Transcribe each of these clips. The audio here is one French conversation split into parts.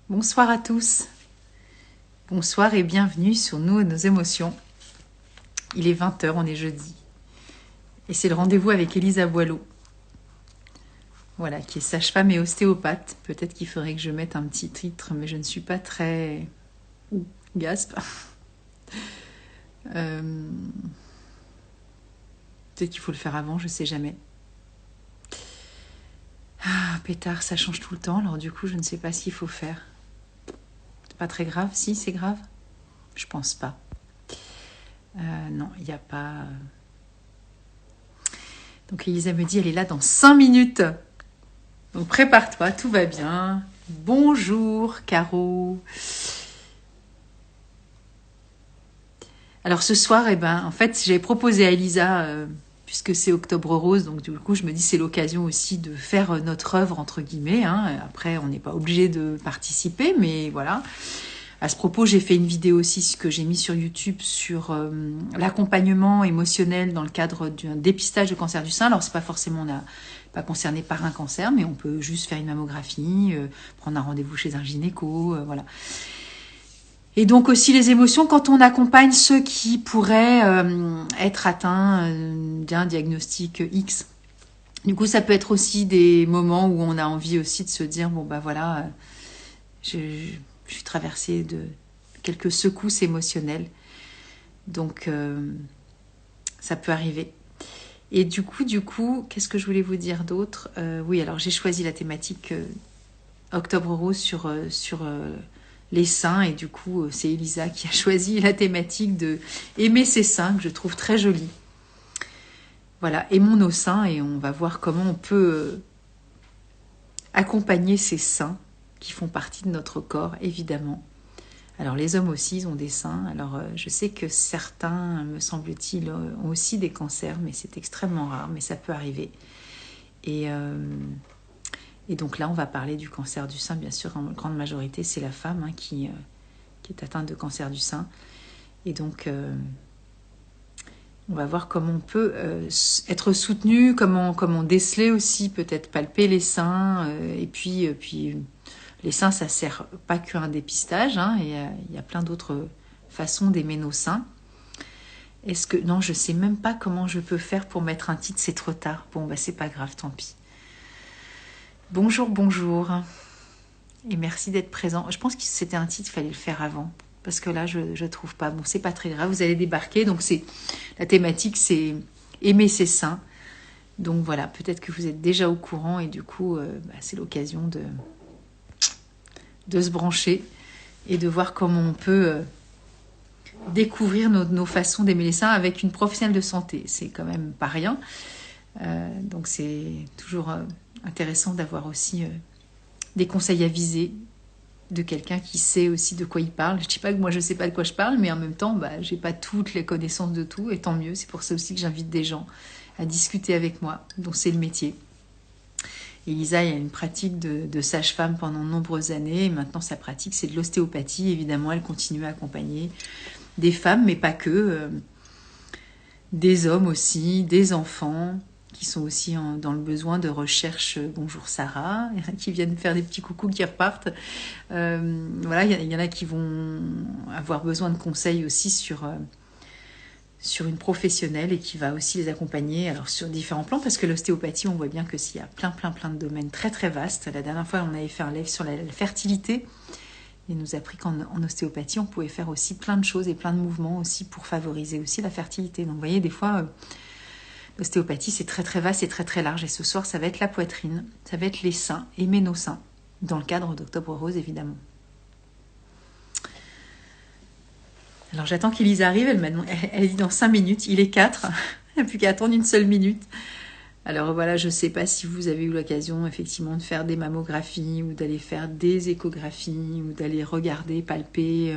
Bonsoir à tous. Bonsoir et bienvenue sur Nous et nos émotions. Il est 20 h, on est jeudi. Et c'est le rendez-vous avec Elisa Boileau. Voilà, qui est sage-femme et ostéopathe. Peut-être qu'il faudrait que je mette un petit titre, mais je ne suis pas très... Ouh, gasp. Peut-être qu'il faut le faire avant, je ne sais jamais. Ah, pétard, ça change tout le temps, alors du coup, je ne sais pas ce qu'il faut faire. C'est pas très grave? Si, c'est grave? Je pense pas. Non, il n'y a pas... Donc Elisa me dit, elle est là dans 5 minutes. Donc prépare-toi, tout va bien. Bonjour, Caro. Alors ce soir, en fait, j'avais proposé à Elisa, puisque c'est Octobre Rose, donc du coup, je me dis c'est l'occasion aussi de faire notre œuvre, entre guillemets. Après, on n'est pas obligé de participer, mais voilà. À ce propos, j'ai fait une vidéo aussi que j'ai mis sur YouTube sur l'accompagnement émotionnel dans le cadre d'un dépistage de cancer du sein. Alors, c'est pas forcément pas concerné par un cancer, mais on peut juste faire une mammographie, prendre un rendez-vous chez un gynéco, voilà. Et donc aussi les émotions quand on accompagne ceux qui pourraient être atteints d'un diagnostic X. Du coup, ça peut être aussi des moments où on a envie aussi de se dire, bon bah voilà, je suis traversée de quelques secousses émotionnelles. Donc, ça peut arriver. Et du coup, qu'est-ce que je voulais vous dire d'autre? Oui, alors j'ai choisi la thématique Octobre Rose sur les seins. Et du coup, c'est Elisa qui a choisi la thématique de aimer ses seins, que je trouve très jolie. Voilà, aimons nos seins et on va voir comment on peut accompagner ces seins qui font partie de notre corps, évidemment. Alors les hommes aussi, ils ont des seins. Alors je sais que certains, me semble-t-il, ont aussi des cancers, mais c'est extrêmement rare, mais ça peut arriver. Et donc là, on va parler du cancer du sein, bien sûr, en grande majorité, c'est la femme qui est atteinte de cancer du sein. Et donc, on va voir comment on peut être soutenu, comment déceler aussi, peut-être palper les seins, et puis les seins, ça sert pas qu'un dépistage, il y a plein d'autres façons d'aimer nos seins. Est-ce que... Non, je sais même pas comment je peux faire pour mettre un titre, c'est trop tard. Bon, bah c'est pas grave, tant pis. Bonjour, bonjour. Et merci d'être présent. Je pense que c'était un titre, il fallait le faire avant. Parce que là, je trouve pas. Bon, c'est pas très grave, vous allez débarquer. Donc, la thématique, c'est aimer ses seins. Donc voilà, peut-être que vous êtes déjà au courant et du coup, c'est l'occasion de se brancher et de voir comment on peut découvrir nos façons d'aimer les seins avec une professionnelle de santé. C'est quand même pas rien. Donc c'est toujours intéressant d'avoir aussi des conseils avisés de quelqu'un qui sait aussi de quoi il parle. Je ne dis pas que moi je ne sais pas de quoi je parle, mais en même temps, je n'ai pas toutes les connaissances de tout, et tant mieux. C'est pour ça aussi que j'invite des gens à discuter avec moi, dont c'est le métier. Elisa, il y a une pratique de sage-femme pendant de nombreuses années, et maintenant sa pratique c'est de l'ostéopathie. Évidemment, elle continue à accompagner des femmes, mais pas que, des hommes aussi, des enfants, qui sont aussi dans le besoin de recherche. Bonjour Sarah, qui viennent faire des petits coucous, qui repartent. Voilà, il y en a qui vont avoir besoin de conseils aussi sur une professionnelle et qui va aussi les accompagner alors sur différents plans, parce que l'ostéopathie, on voit bien que s'il y a plein de domaines très très vastes. La dernière fois, on avait fait un live sur la fertilité. Il nous a appris qu'en ostéopathie, on pouvait faire aussi plein de choses et plein de mouvements aussi pour favoriser aussi la fertilité. Donc vous voyez, des fois... l'ostéopathie, c'est très très vaste et très très large. Et ce soir, ça va être la poitrine, ça va être les seins, aimer nos seins, dans le cadre d'Octobre Rose, évidemment. Alors j'attends qu'Elisa arrive, elle dit dans 5 minutes, il est 4, il n'y a plus qu'à attendre une seule minute. Alors voilà, je ne sais pas si vous avez eu l'occasion effectivement de faire des mammographies ou d'aller faire des échographies ou d'aller regarder, palper...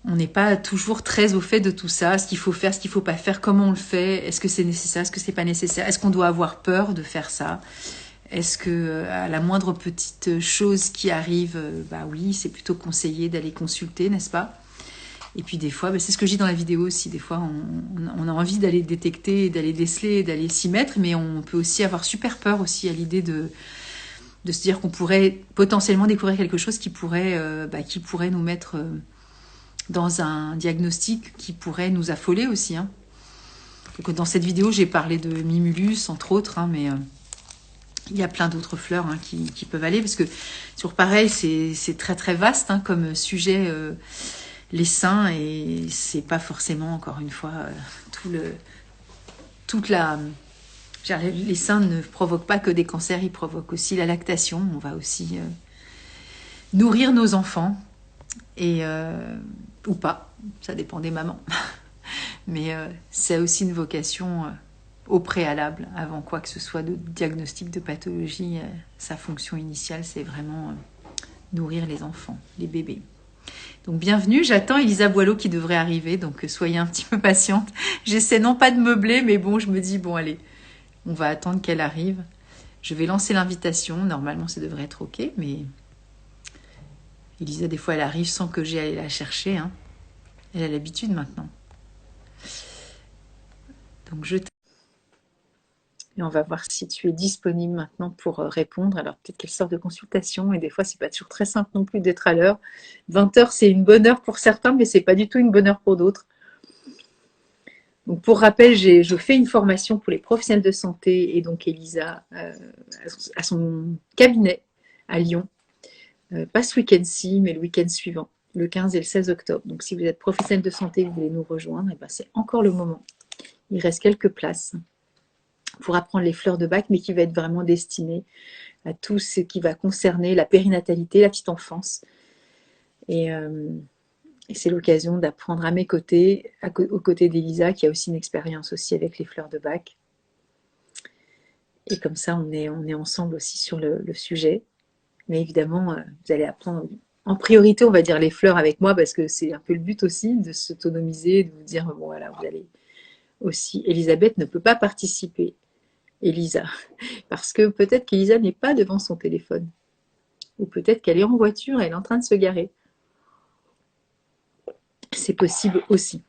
On n'est pas toujours très au fait de tout ça, ce qu'il faut faire, ce qu'il ne faut pas faire, comment on le fait, est-ce que c'est nécessaire, est-ce que c'est pas nécessaire, est-ce qu'on doit avoir peur de faire ça, est-ce que à la moindre petite chose qui arrive, oui, c'est plutôt conseillé d'aller consulter, n'est-ce pas? Et puis des fois, c'est ce que je dis dans la vidéo aussi, des fois on a envie d'aller détecter, d'aller déceler, d'aller s'y mettre, mais on peut aussi avoir super peur aussi à l'idée de se dire qu'on pourrait potentiellement découvrir quelque chose qui pourrait nous mettre dans un diagnostic qui pourrait nous affoler aussi. Hein. Donc, dans cette vidéo, j'ai parlé de Mimulus, entre autres, hein, mais il y a plein d'autres fleurs hein, qui peuvent aller, parce que toujours pareil, c'est très très vaste hein, comme sujet, les seins, et c'est pas forcément, encore une fois, les seins ne provoquent pas que des cancers, ils provoquent aussi la lactation. On va aussi nourrir nos enfants, et ou pas, ça dépend des mamans. Mais c'est aussi une vocation au préalable, avant quoi que ce soit de diagnostic de pathologie. Sa fonction initiale, c'est vraiment nourrir les enfants, les bébés. Donc bienvenue, j'attends Elisa Boileau qui devrait arriver, donc soyez un petit peu patiente. J'essaie non pas de meubler, mais bon, je me dis, bon allez, on va attendre qu'elle arrive. Je vais lancer l'invitation, normalement ça devrait être ok, mais Elisa, des fois, elle arrive sans que j'aille aller la chercher. Hein. Elle a l'habitude maintenant. Donc et on va voir si tu es disponible maintenant pour répondre. Alors peut-être qu'elle sort de consultation et des fois c'est pas toujours très simple non plus d'être à l'heure. 20h c'est une bonne heure pour certains, mais c'est pas du tout une bonne heure pour d'autres. Donc pour rappel, je fais une formation pour les professionnels de santé, et donc Elisa à son cabinet à Lyon, pas ce week-end-ci, mais le week-end suivant, le 15 et le 16 octobre. Donc si vous êtes professionnel de santé et que vous voulez nous rejoindre, et ben c'est encore le moment. Il reste quelques places pour apprendre les fleurs de Bach, mais qui va être vraiment destiné à tout ce qui va concerner la périnatalité, la petite enfance. Et c'est l'occasion d'apprendre à mes côtés, aux côtés d'Elisa, qui a aussi une expérience aussi avec les fleurs de Bach. Et comme ça, on est ensemble aussi sur le sujet. Mais évidemment, vous allez apprendre en priorité, on va dire, les fleurs avec moi, parce que c'est un peu le but aussi, de s'autonomiser, de vous dire, bon voilà, vous allez aussi... Elisabeth ne peut pas participer, Elisa, parce que peut-être qu'Elisa n'est pas devant son téléphone, ou peut-être qu'elle est en voiture et elle est en train de se garer. C'est possible aussi.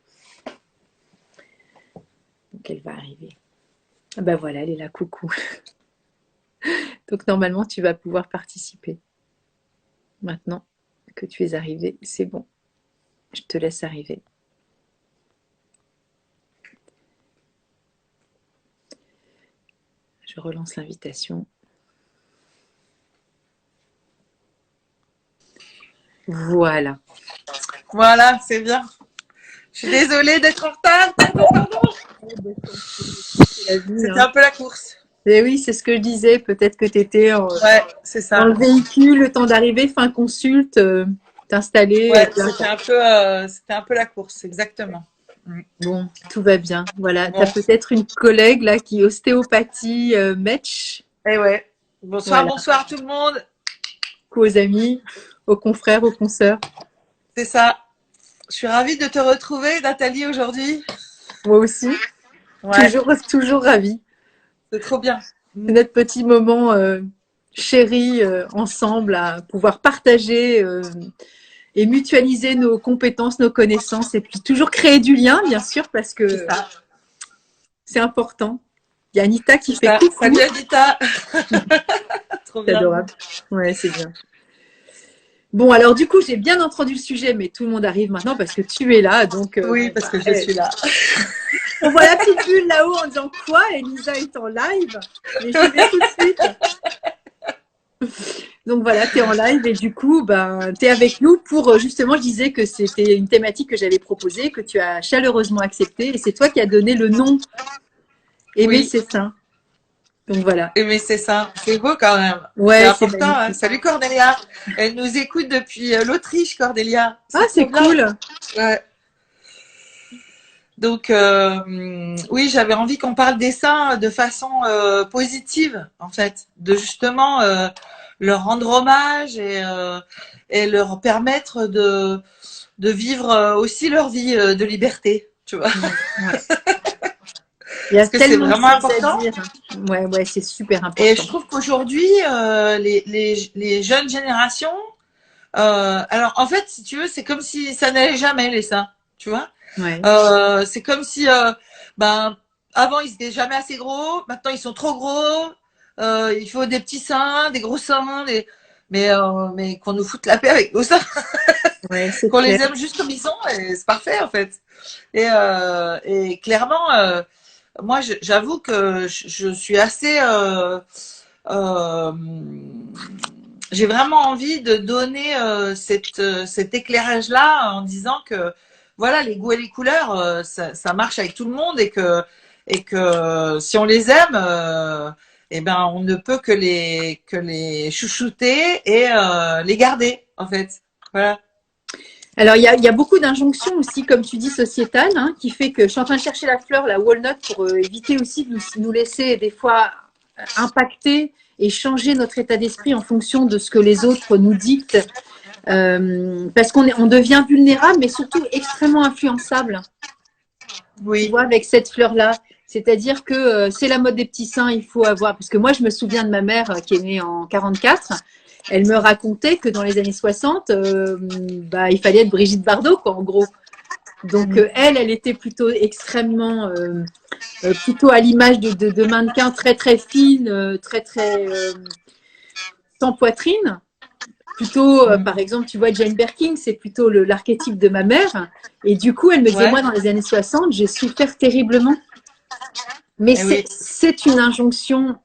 Donc elle va arriver. Ah ben voilà, elle est là, coucou. Donc normalement, tu vas pouvoir participer. Maintenant que tu es arrivé, c'est bon. Je te laisse arriver. Je relance l'invitation. Voilà. Voilà, c'est bien. Je suis désolée d'être en retard. Pardon. C'était un peu la course. Et oui, c'est ce que je disais. Peut-être que tu étais dans le véhicule, le temps d'arriver, fin consulte, t'installer. Ouais, c'était un peu la course, exactement. Bon, tout va bien. Voilà, bon. Tu as peut-être une collègue là qui est ostéopathie Metch. Eh ouais. Bonsoir, voilà. Bonsoir tout le monde. Aux amis, aux confrères, aux consoeurs. C'est ça. Je suis ravie de te retrouver, Nathalie, aujourd'hui. Moi aussi. Ouais. Toujours ravie. C'est trop bien. C'est notre petit moment chéri ensemble à pouvoir partager et mutualiser nos compétences, nos connaissances, et puis toujours créer du lien, bien sûr, parce que c'est important. Il y a Anita qui fait coucou. Salut Anita. Trop bien. C'est adorable. Ouais, c'est bien. Bon, alors du coup, j'ai bien entendu le sujet, mais tout le monde arrive maintenant parce que tu es là, donc. Oui, parce que je suis là. On voit la petite bulle là-haut en disant quoi? Elisa est en live, mais j'y vais tout de suite. Donc voilà, tu es en live et du coup, tu es avec nous pour justement, je disais que c'était une thématique que j'avais proposée, que tu as chaleureusement acceptée, et c'est toi qui as donné le nom. Aimer, oui. C'est ça. Donc voilà. Aimer, c'est ça. C'est beau quand même. Ouais, c'est important. Hein. Salut Cordélia. Elle nous écoute depuis l'Autriche, Cordélia. C'est cool. Ouais. Donc, oui, j'avais envie qu'on parle des seins de façon positive, en fait, de justement leur rendre hommage et leur permettre de vivre aussi leur vie de liberté, tu vois. Ouais. Parce que c'est vraiment important. Ouais, c'est super important. Et je trouve qu'aujourd'hui, les jeunes générations, alors en fait, si tu veux, c'est comme si ça n'allait jamais les seins, tu vois. Ouais. C'est comme si, avant ils étaient jamais assez gros, maintenant ils sont trop gros. il faut des petits seins, des gros seins, mais qu'on nous foute la paix avec nos seins, Ouais, c'est qu'on les clair. aime juste comme ils sont, et c'est parfait en fait. Et clairement, moi, j'avoue que je suis assez euh, j'ai vraiment envie de donner cet éclairage-là en disant que voilà, les goûts et les couleurs, ça marche avec tout le monde et que si on les aime, eh ben on ne peut que les chouchouter et les garder en fait. Voilà. Alors, il y a beaucoup d'injonctions aussi, comme tu dis, sociétales, hein, qui fait que je suis en train de chercher la fleur, la walnut, pour éviter aussi de nous laisser des fois impacter et changer notre état d'esprit en fonction de ce que les autres nous dictent. Parce on devient vulnérable, mais surtout extrêmement influençable. Tu Oui. vois, avec cette fleur-là. C'est-à-dire que c'est la mode des petits seins, il faut avoir. Parce que moi, je me souviens de ma mère qui est née en 44. Elle me racontait que dans les années 60, bah, il fallait être Brigitte Bardot, quoi, en gros. Donc, elle était plutôt extrêmement, plutôt à l'image de mannequins très, très fines, très, très sans poitrine. Plutôt, par exemple, tu vois, Jane Birkin, c'est plutôt l'archétype de ma mère. Et du coup, elle me disait, Ouais. moi, dans les années 60, j'ai souffert terriblement. Mais Eh oui. c'est une injonction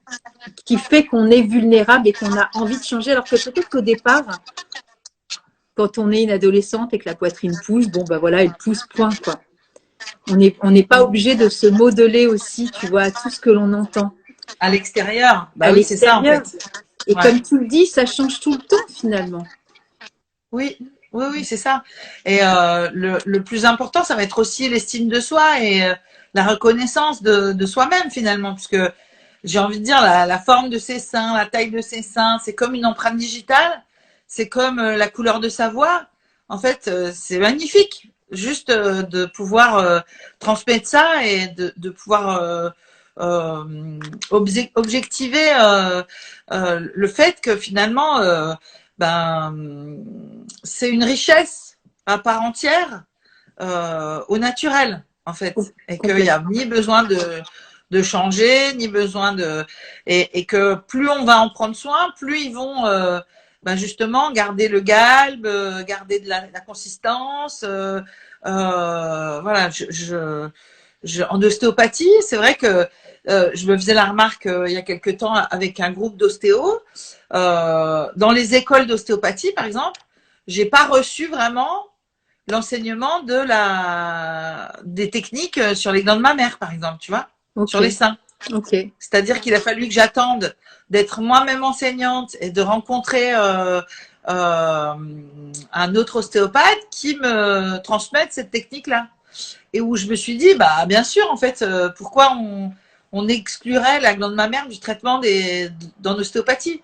qui fait qu'on est vulnérable et qu'on a envie de changer, alors que peut-être qu'au départ, quand on est une adolescente et que la poitrine pousse, bon, bah voilà, elle pousse, point, quoi. On n'est pas obligé de se modeler aussi, tu vois, à tout ce que l'on entend À l'extérieur. à Bah oui, c'est ça en l'extérieur. fait. Et Ouais. comme tu le dis, ça change tout le temps, finalement. Oui, oui, oui, c'est ça. Et le plus important, ça va être aussi l'estime de soi et la reconnaissance de soi-même finalement, puisque j'ai envie de dire la forme de ses seins, la taille de ses seins, c'est comme une empreinte digitale, c'est comme la couleur de sa voix. En fait, c'est magnifique, juste de pouvoir transmettre ça et de pouvoir objectiver le fait que finalement ben, c'est une richesse à part entière au naturel, en fait. Et qu'il n'y a Complètement. ni besoin de changer, ni besoin de. Et que plus on va en prendre soin, plus ils vont ben justement garder le galbe, garder de la consistance. Voilà, en ostéopathie, c'est vrai que je me faisais la remarque il y a quelque temps avec un groupe d'ostéos. Dans les écoles d'ostéopathie, par exemple, j'ai pas reçu vraiment l'enseignement des techniques sur les glandes mammaires, par exemple, tu vois, Ok, sur les seins. ok. C'est-à-dire qu'il a fallu que j'attende d'être moi-même enseignante et de rencontrer un autre ostéopathe qui me transmette cette technique-là. Et où je me suis dit, bah bien sûr, en fait, pourquoi on exclurait la glande mammaire du traitement dans l'ostéopathie.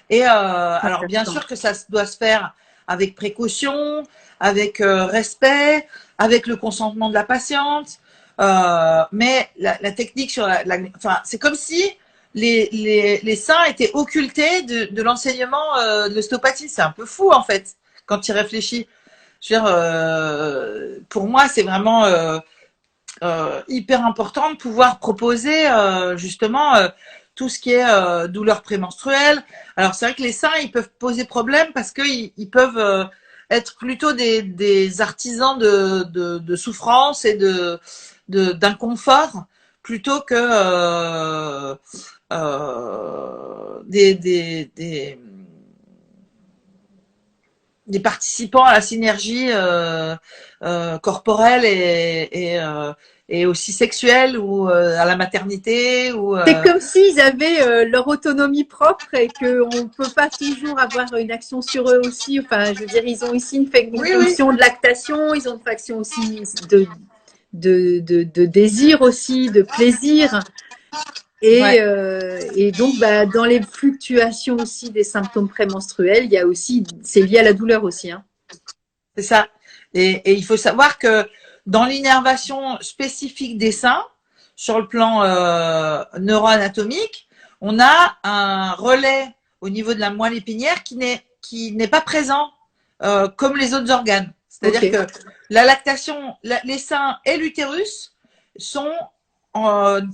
Et alors bien sûr que ça doit se faire avec précaution, avec respect, avec le consentement de la patiente. Mais la technique sur enfin, c'est comme si les seins étaient occultés de l'enseignement de l'ostéopathie. C'est un peu fou en fait quand tu y réfléchis. Je veux dire, pour moi, c'est vraiment hyper important de pouvoir proposer justement tout ce qui est douleur prémenstruelle. Alors c'est vrai que les seins, ils peuvent poser problème parce qu'ils peuvent être plutôt des artisans de souffrance et d'inconfort plutôt que des participants à la synergie corporelle et aussi sexuelle ou à la maternité ou C'est comme s'ils avaient leur autonomie propre et qu'on ne peut pas toujours avoir une action sur eux aussi. Enfin, je veux dire, ils ont ici une oui oui fonction de lactation, ils ont une fonction aussi de désir aussi, de plaisir. ouais Et donc, bah, dans les fluctuations aussi des symptômes prémenstruels, il y a aussi, c'est lié à la douleur aussi. Hein. c'est ça et il faut savoir que dans l'innervation spécifique des seins sur le plan neuroanatomique on a un relais au niveau de la moelle épinière qui n'est pas présent comme les autres organes. C'est-à-dire Ok. que la lactation, les seins et l'utérus sont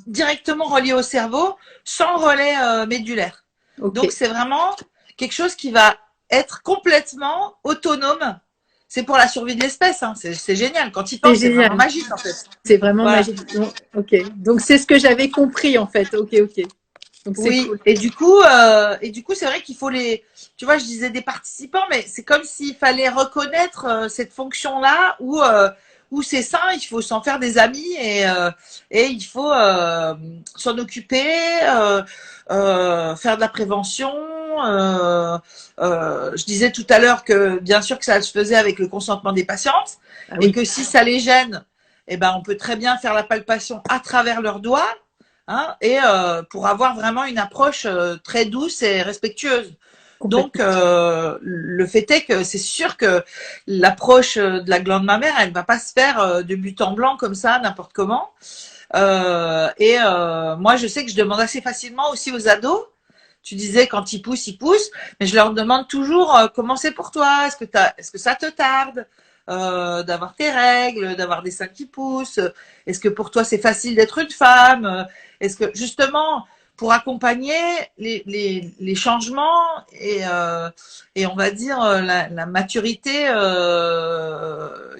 directement relié au cerveau, sans relais médulaire. Ok. Donc, c'est vraiment quelque chose qui va être complètement autonome. C'est pour la survie de l'espèce. Hein. C'est génial. Quand il C'est pense, c'est vraiment génial. magique, en fait. C'est vraiment Voilà. magique. Donc, ok. Donc, c'est ce que j'avais compris, en fait. Ok, ok. Donc, c'est Oui. cool. Et du coup, c'est vrai qu'il faut les. Tu vois, je disais des participants, mais c'est comme s'il fallait reconnaître cette fonction-là où c'est sain, il faut s'en faire des amis et il faut s'en occuper, faire de la prévention. Je disais tout à l'heure que bien sûr que ça se faisait avec le consentement des patientes Ah et oui. que si ça les gêne, eh ben on peut très bien faire la palpation à travers leurs doigts, hein, et pour avoir vraiment une approche très douce et respectueuse. Donc, Complètement. le fait est que c'est sûr que l'approche de la glande mammaire, elle va pas se faire de but en blanc comme ça, n'importe comment. Moi, je sais que je demande assez facilement aussi aux ados. Tu disais quand ils poussent, mais je leur demande toujours comment c'est pour toi. Est-ce que ça te tarde d'avoir tes règles, d'avoir des seins qui poussent? Est-ce que pour toi c'est facile d'être une femme? Est-ce que justement pour accompagner les changements et on va dire la maturité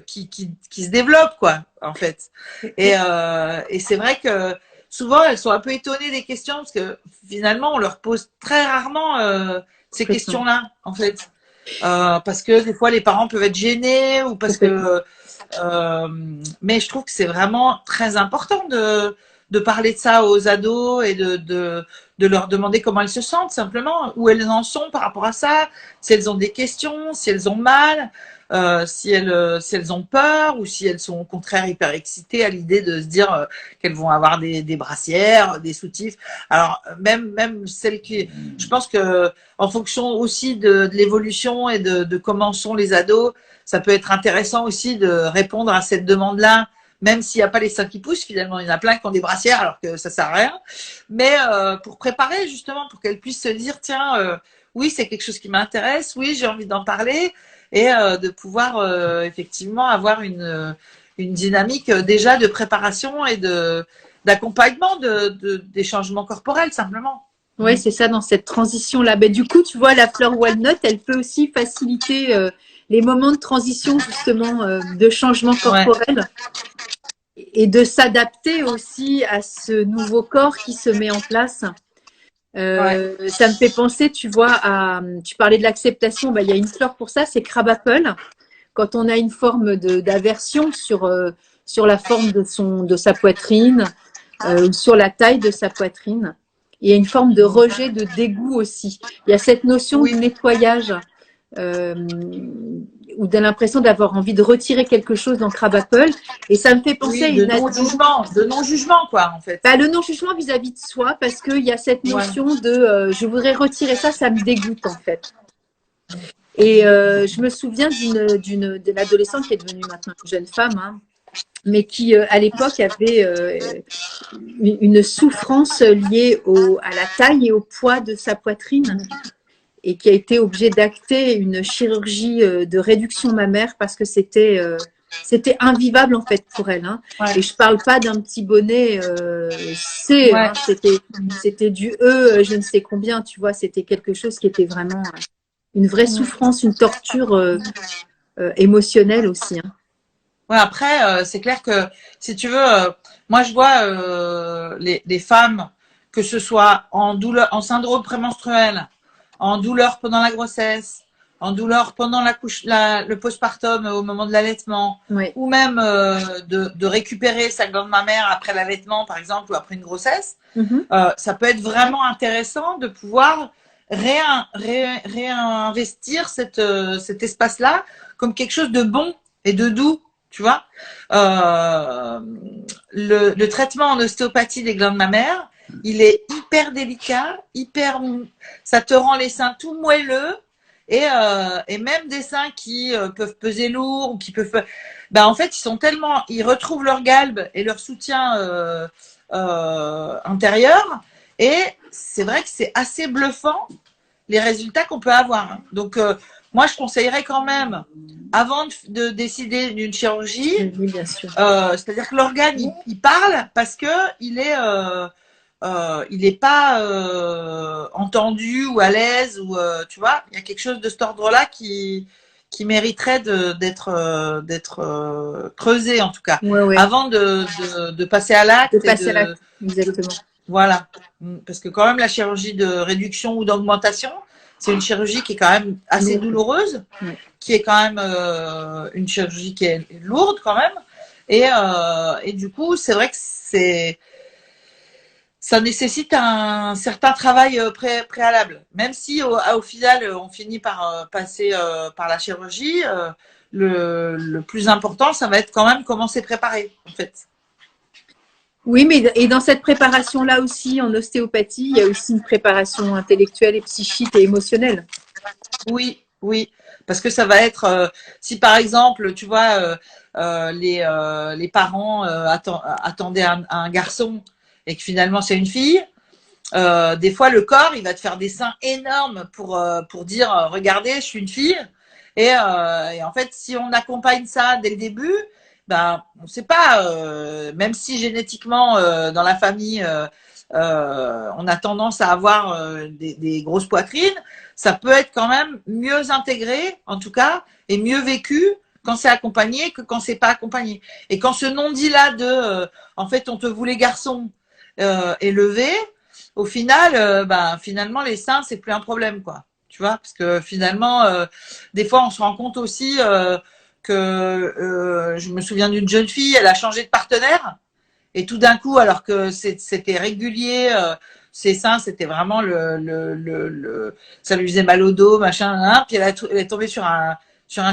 qui se développe quoi en fait. Et c'est vrai que souvent elles sont un peu étonnées des questions parce que finalement on leur pose très rarement ces Complètement. questions-là en fait. Parce que des fois les parents peuvent être gênés ou parce Complètement. que mais je trouve que c'est vraiment très important de parler de ça aux ados et de leur demander comment elles se sentent simplement, où elles en sont par rapport à ça, si elles ont des questions, si elles ont mal, si elles ont peur ou si elles sont au contraire hyper excitées à l'idée de se dire qu'elles vont avoir des brassières, des soutifs. Alors même celles qui, je pense que en fonction aussi de l'évolution et de comment sont les ados, ça peut être intéressant aussi de répondre à cette demande-là, même s'il n'y a pas les seins qui poussent, finalement, il y en a plein qui ont des brassières alors que ça sert à rien. Mais pour préparer justement, pour qu'elles puissent se dire, tiens, oui, c'est quelque chose qui m'intéresse, oui, j'ai envie d'en parler, et de pouvoir effectivement avoir une dynamique déjà de préparation et d'accompagnement des changements corporels simplement. Oui, c'est ça, dans cette transition-là. Ben, du coup, tu vois, la fleur walnut, elle peut aussi faciliter les moments de transition, justement, de changement Ouais, corporel et de s'adapter aussi à ce nouveau corps qui se met en place. ouais, Ça me fait penser, tu vois, tu parlais de l'acceptation, ben, il y a une fleur pour ça, c'est crabapple. Quand on a une forme d'aversion sur la forme de sa poitrine, ou sur la taille de sa poitrine. Il y a une forme de rejet, de dégoût aussi. Il y a cette notion de oui, nettoyage euh, ou de l'impression d'avoir envie de retirer quelque chose dans Crabapple. Et ça me fait penser à oui, une ado. de non-jugement quoi en fait. Bah, le non-jugement vis-à-vis de soi, parce qu'il y a cette Ouais. notion de je voudrais retirer ça, ça me dégoûte en fait. Et je me souviens de l'adolescente qui est devenue maintenant une jeune femme, hein, mais qui à l'époque avait une souffrance liée à la taille et au poids de sa poitrine et qui a été obligée d'acter une chirurgie de réduction mammaire parce que c'était invivable en fait pour elle. Hein. Ouais, Et je parle pas d'un petit bonnet C, ouais. hein, c'était du E, je ne sais combien, tu vois, c'était quelque chose qui était vraiment une vraie souffrance, une torture émotionnelle aussi. Hein. Ouais, après, c'est clair que si tu veux, moi je vois les femmes, que ce soit en douleur, en syndrome prémenstruel, en douleur pendant la grossesse, en douleur pendant le postpartum au moment de l'allaitement, Ouais. ou même de récupérer sa glande mammaire après l'allaitement, par exemple, ou après une grossesse, Mm-hmm. ça peut être vraiment intéressant de pouvoir réinvestir cet espace-là comme quelque chose de bon et de doux, tu vois. Euh, le traitement en ostéopathie des glandes mammaires, il est hyper délicat, ça te rend les seins tout moelleux et même des seins qui peuvent peser lourd ou qui peuvent, ben en fait ils retrouvent leur galbe et leur soutien intérieur et c'est vrai que c'est assez bluffant les résultats qu'on peut avoir. Hein. Donc moi, je conseillerais quand même, avant de décider d'une chirurgie, Oui, bien sûr. c'est-à-dire que l'organe, il parle parce que il est pas entendu ou à l'aise ou tu vois, il y a quelque chose de cet ordre-là qui mériterait d'être creusé en tout cas, Ouais. avant de passer à l'acte De passer à l'acte, exactement. voilà, parce que quand même la chirurgie de réduction ou d'augmentation, c'est une chirurgie qui est quand même assez douloureuse, qui est quand même une chirurgie qui est lourde quand même, et du coup c'est vrai que ça nécessite un certain travail préalable. Même si au final on finit par passer par la chirurgie, le plus important ça va être quand même comment c'est préparé en fait. Oui, mais et dans cette préparation-là aussi, en ostéopathie, il y a aussi une préparation intellectuelle et psychique et émotionnelle. Oui, oui, parce que ça va être, si par exemple, tu vois, les parents attendaient un garçon et que finalement c'est une fille, des fois le corps il va te faire des seins énormes pour dire regardez je suis une fille et en fait si on accompagne ça dès le début ben on sait pas même si génétiquement dans la famille on a tendance à avoir des grosses poitrines, ça peut être quand même mieux intégré en tout cas et mieux vécu quand c'est accompagné que quand c'est pas accompagné. Et quand ce non-dit là de en fait on te voulait garçon est levé, au final, finalement, les seins, c'est plus un problème, quoi. Tu vois, parce que finalement, des fois, on se rend compte aussi que je me souviens d'une jeune fille, elle a changé de partenaire, et tout d'un coup, alors que c'était régulier, ses seins, c'était vraiment ça lui faisait mal au dos, machin, hein, puis elle est tombée sur un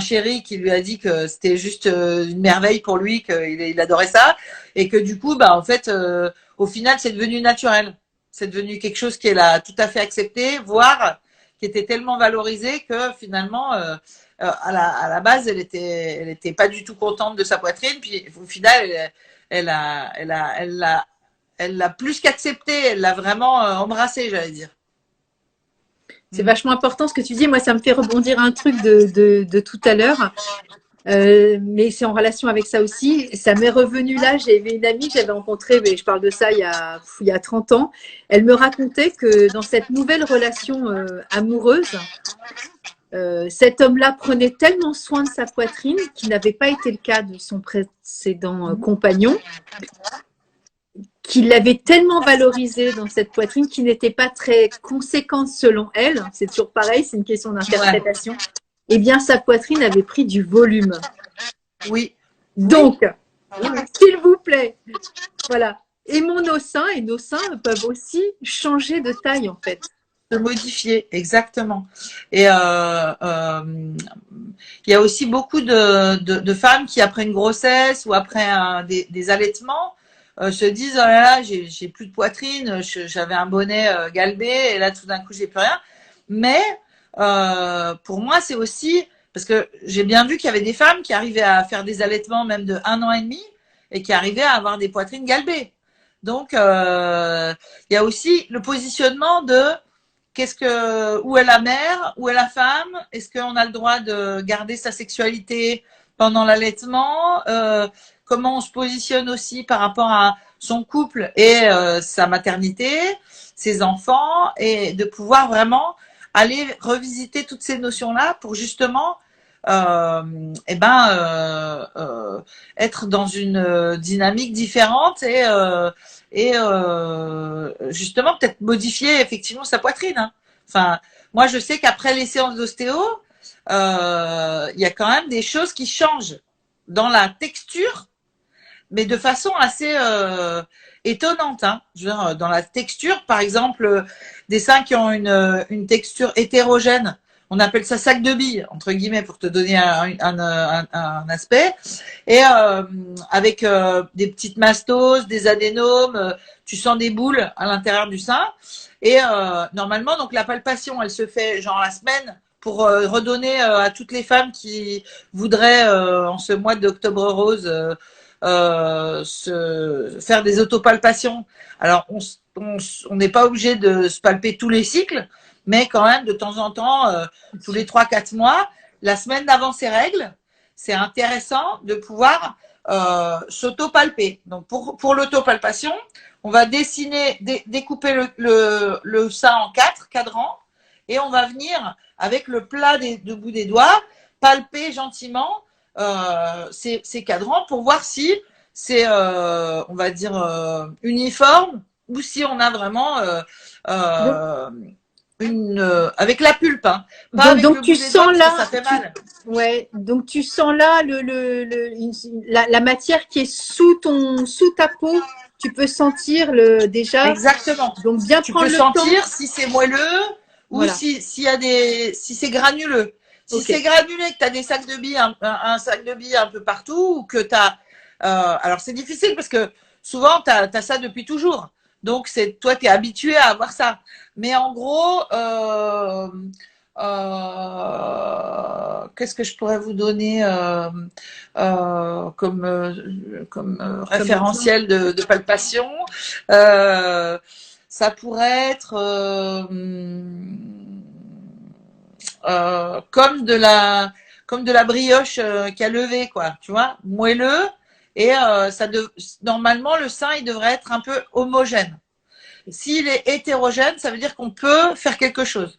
chéri qui lui a dit que c'était juste une merveille pour lui, qu'il adorait ça, et que du coup, en fait, au final, c'est devenu naturel. C'est devenu quelque chose qui est là tout à fait accepté, voire qui était tellement valorisé que finalement, à la base, elle était pas du tout contente de sa poitrine. Puis au final, elle l'a plus qu'accepté. Elle l'a vraiment embrassé, j'allais dire. C'est vachement important ce que tu dis. Moi, ça me fait rebondir un truc de tout à l'heure. Mais c'est en relation avec ça aussi. Ça m'est revenu là. J'avais une amie que j'avais rencontrée, mais je parle de ça il y a 30 ans. Elle me racontait que dans cette nouvelle relation amoureuse, cet homme-là prenait tellement soin de sa poitrine qu'il n'avait pas été le cas de son précédent compagnon, qu'il l'avait tellement valorisé dans cette poitrine qui n'était pas très conséquente selon elle. C'est toujours pareil, c'est une question d'interprétation. Ouais. Eh bien, sa poitrine avait pris du volume. Oui. Donc, s'il vous plaît, voilà. Aimons nos seins et nos seins peuvent aussi changer de taille en fait. Se modifier, exactement. Et il y a aussi beaucoup de femmes qui après une grossesse ou après des allaitements se disent oh là là j'ai plus de poitrine, j'avais un bonnet galbé et là tout d'un coup j'ai plus rien. Mais pour moi c'est aussi parce que j'ai bien vu qu'il y avait des femmes qui arrivaient à faire des allaitements même de 1 an et demi et qui arrivaient à avoir des poitrines galbées. Donc il y a aussi le positionnement de où est la mère, où est la femme, est-ce qu'on a le droit de garder sa sexualité pendant l'allaitement, comment on se positionne aussi par rapport à son couple et sa maternité, ses enfants, et de pouvoir vraiment aller revisiter toutes ces notions-là pour justement être dans une dynamique différente et justement peut-être modifier effectivement sa poitrine. Hein. Enfin, moi je sais qu'après les séances d'ostéo, il y a quand même des choses qui changent dans la texture, mais de façon assez étonnante. Hein. Je veux dire, dans la texture, par exemple, des seins qui ont une texture hétérogène. On appelle ça sac de billes, entre guillemets, pour te donner un aspect. Et avec des petites mastoses, des adénomes, tu sens des boules à l'intérieur du sein. Et normalement, donc la palpation, elle se fait genre la semaine pour redonner à toutes les femmes qui voudraient, en ce mois d'octobre rose, faire des autopalpations. Alors, on n'est pas obligé de se palper tous les cycles, mais quand même de temps en temps, tous les 3-4 mois, la semaine d'avant ses règles, c'est intéressant de pouvoir s'auto-palper. Donc pour l'autopalpation, on va découper le sein en 4 cadrans et on va venir avec le plat de bout des doigts palper gentiment ces cadrans pour voir si c'est, on va dire, uniforme ou si on a vraiment avec la pulpe, hein. Pas avec donc le tu bout des sens doigts, là, parce que ça fait mal. ouais, donc tu sens là la matière qui est sous ta peau, tu peux sentir déjà. Exactement. Donc bien Tu prendre peux le sentir temps. si c'est moelleux ou Voilà. si c'est granuleux. Si Ok. c'est granulé, que tu as des sacs de billes, un sac de billes un peu partout, ou que tu as. Alors c'est difficile parce que souvent tu as ça depuis toujours. Donc toi, tu es habitué à avoir ça. Mais en gros, qu'est-ce que je pourrais vous donner comme référentiel de palpation? Ça pourrait être comme de la brioche qui a levé, quoi, tu vois, moelleux. Et normalement, le sein, il devrait être un peu homogène. S'il est hétérogène, ça veut dire qu'on peut faire quelque chose.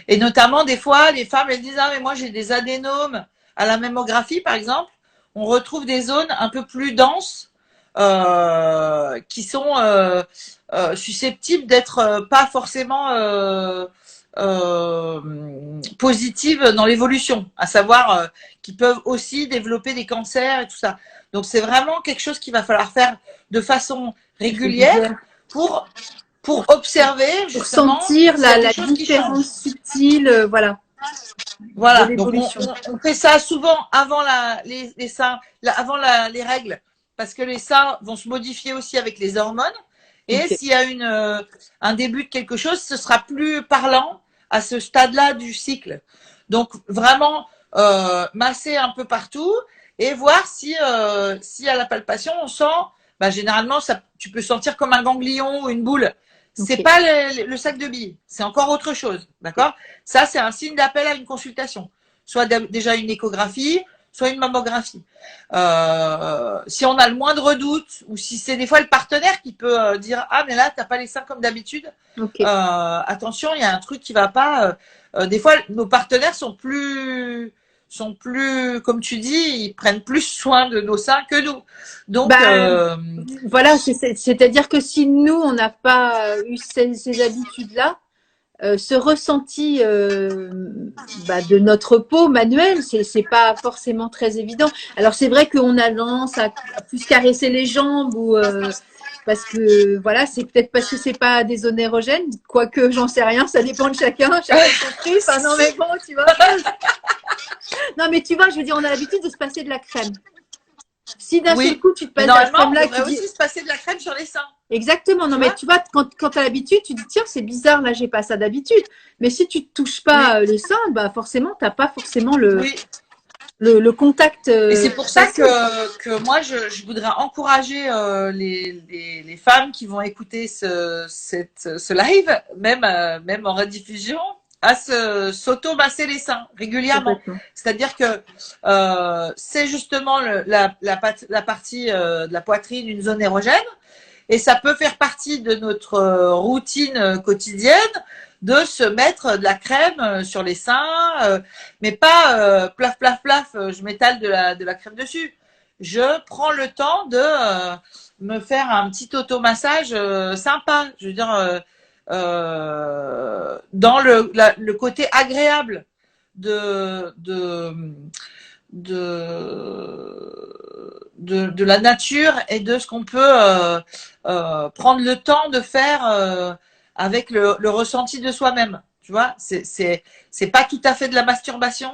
Et notamment, des fois, les femmes, elles disent « Ah, mais moi, j'ai des adénomes à la mammographie, par exemple. » On retrouve des zones un peu plus denses qui sont susceptibles d'être pas forcément positives dans l'évolution, à savoir qui peuvent aussi développer des cancers et tout ça. Donc, c'est vraiment quelque chose qu'il va falloir faire de façon régulière pour observer, pour justement, sentir la choses qui différence subtile, voilà. Voilà, donc on fait ça souvent avant les seins, avant les règles, parce que les seins vont se modifier aussi avec les hormones. Et s'il y a un début de quelque chose, ce sera plus parlant à ce stade-là du cycle. Donc vraiment masser un peu partout et voir si à la palpation on sent, généralement tu peux sentir comme un ganglion ou une boule. C'est pas le sac de billes, c'est encore autre chose, d'accord? Ça, c'est un signe d'appel à une consultation, soit déjà une échographie, soit une mammographie. Si on a le moindre doute, ou si c'est des fois le partenaire qui peut dire « Ah, mais là, t'as pas les seins comme d'habitude. Attention, il y a un truc qui va pas. » Des fois, nos partenaires sont plus, comme tu dis, ils prennent plus soin de nos seins que nous. Donc, voilà, c'est-à-dire que si nous, on n'a pas eu ces habitudes-là, ce ressenti de notre peau manuelle, c'est pas forcément très évident. Alors c'est vrai qu'on a tendance à plus caresser les jambes ou parce que voilà, c'est peut-être parce que c'est pas des zones érogènes, quoique j'en sais rien, ça dépend de chacun son truc. Enfin, non mais bon, tu vois. Non mais tu vois, je veux dire, on a l'habitude de se passer de la crème. Si d'un seul coup tu te passes de la crème là, on devrait aussi se passer de la crème sur les seins. Exactement. Non, mais tu vois, quand tu as l'habitude, tu dis tiens, c'est bizarre, là, j'ai pas ça d'habitude. Mais si tu te touches pas les seins, forcément, t'as pas forcément le contact. Et c'est pour ça que moi, je voudrais encourager les femmes qui vont écouter ce live, même en rediffusion, à s'auto-masser les seins régulièrement. C'est-à-dire que c'est justement la partie de la poitrine, une zone érogène. Et ça peut faire partie de notre routine quotidienne de se mettre de la crème sur les seins, mais pas plaf, plaf, plaf, je m'étale de la crème dessus. Je prends le temps de me faire un petit automassage sympa. Je veux dire, dans le côté agréable de la nature et de ce qu'on peut prendre le temps de faire avec le ressenti de soi-même. Tu vois, c'est pas tout à fait de la masturbation,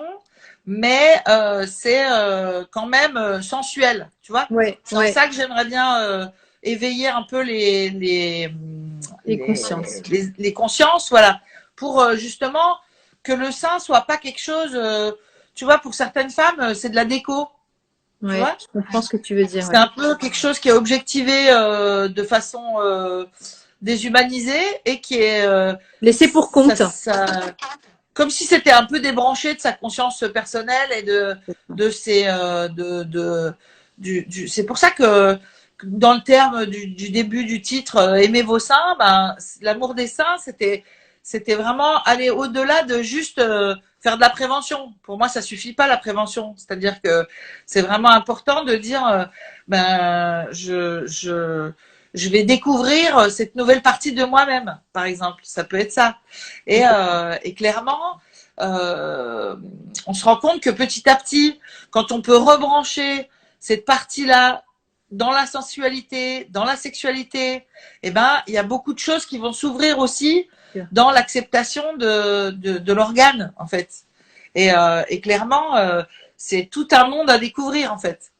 mais c'est quand même sensuel. Tu vois, c'est en ça que j'aimerais bien éveiller un peu les consciences. Les consciences, voilà, pour justement que le sein soit pas quelque chose. Tu vois, pour certaines femmes, c'est de la déco. Ouais, tu vois, je comprends ce que tu veux dire. C'est un peu quelque chose qui est objectivé de façon déshumanisé et qui est laissé pour compte. Comme si c'était un peu débranché de sa conscience personnelle et de ses c'est pour ça que dans le terme du début du titre aimez vos seins, ben l'amour des seins c'était vraiment aller au-delà de juste faire de la prévention. Pour moi, ça suffit pas la prévention. C'est-à-dire que c'est vraiment important de dire ben je vais découvrir cette nouvelle partie de moi-même, par exemple. Ça peut être ça. Et clairement, on se rend compte que petit à petit, quand on peut rebrancher cette partie-là dans la sensualité, dans la sexualité, eh ben, il y a beaucoup de choses qui vont s'ouvrir aussi dans l'acceptation de l'organe, en fait. Et clairement, c'est tout un monde à découvrir, en fait.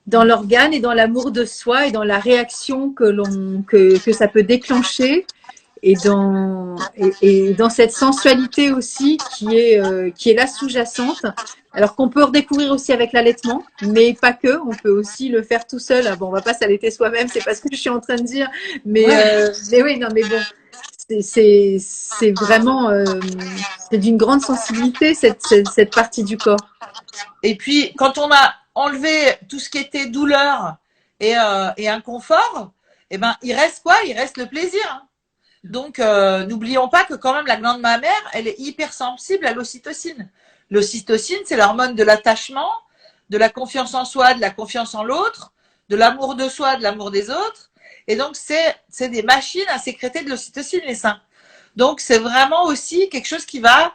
Dans l'organe et dans l'amour de soi et dans la réaction que ça peut déclencher et dans cette sensualité aussi qui est là sous-jacente. Alors qu'on peut redécouvrir aussi avec l'allaitement, mais pas que. On peut aussi le faire tout seul. Bon, on va pas s'allaiter soi-même, c'est pas ce que je suis en train de dire, mais oui, non, mais bon. C'est vraiment c'est d'une grande sensibilité cette partie du corps. Et puis quand on a enlevé tout ce qui était douleur et inconfort, eh ben il reste quoi? Il reste le plaisir. Hein. Donc n'oublions pas que quand même la glande mammaire, elle est hyper sensible à l'ocytocine. L'ocytocine, c'est l'hormone de l'attachement, de la confiance en soi, de la confiance en l'autre, de l'amour de soi, de l'amour des autres. Et donc, c'est des machines à sécréter de l'ocytocine, les seins. Donc, c'est vraiment aussi quelque chose qui va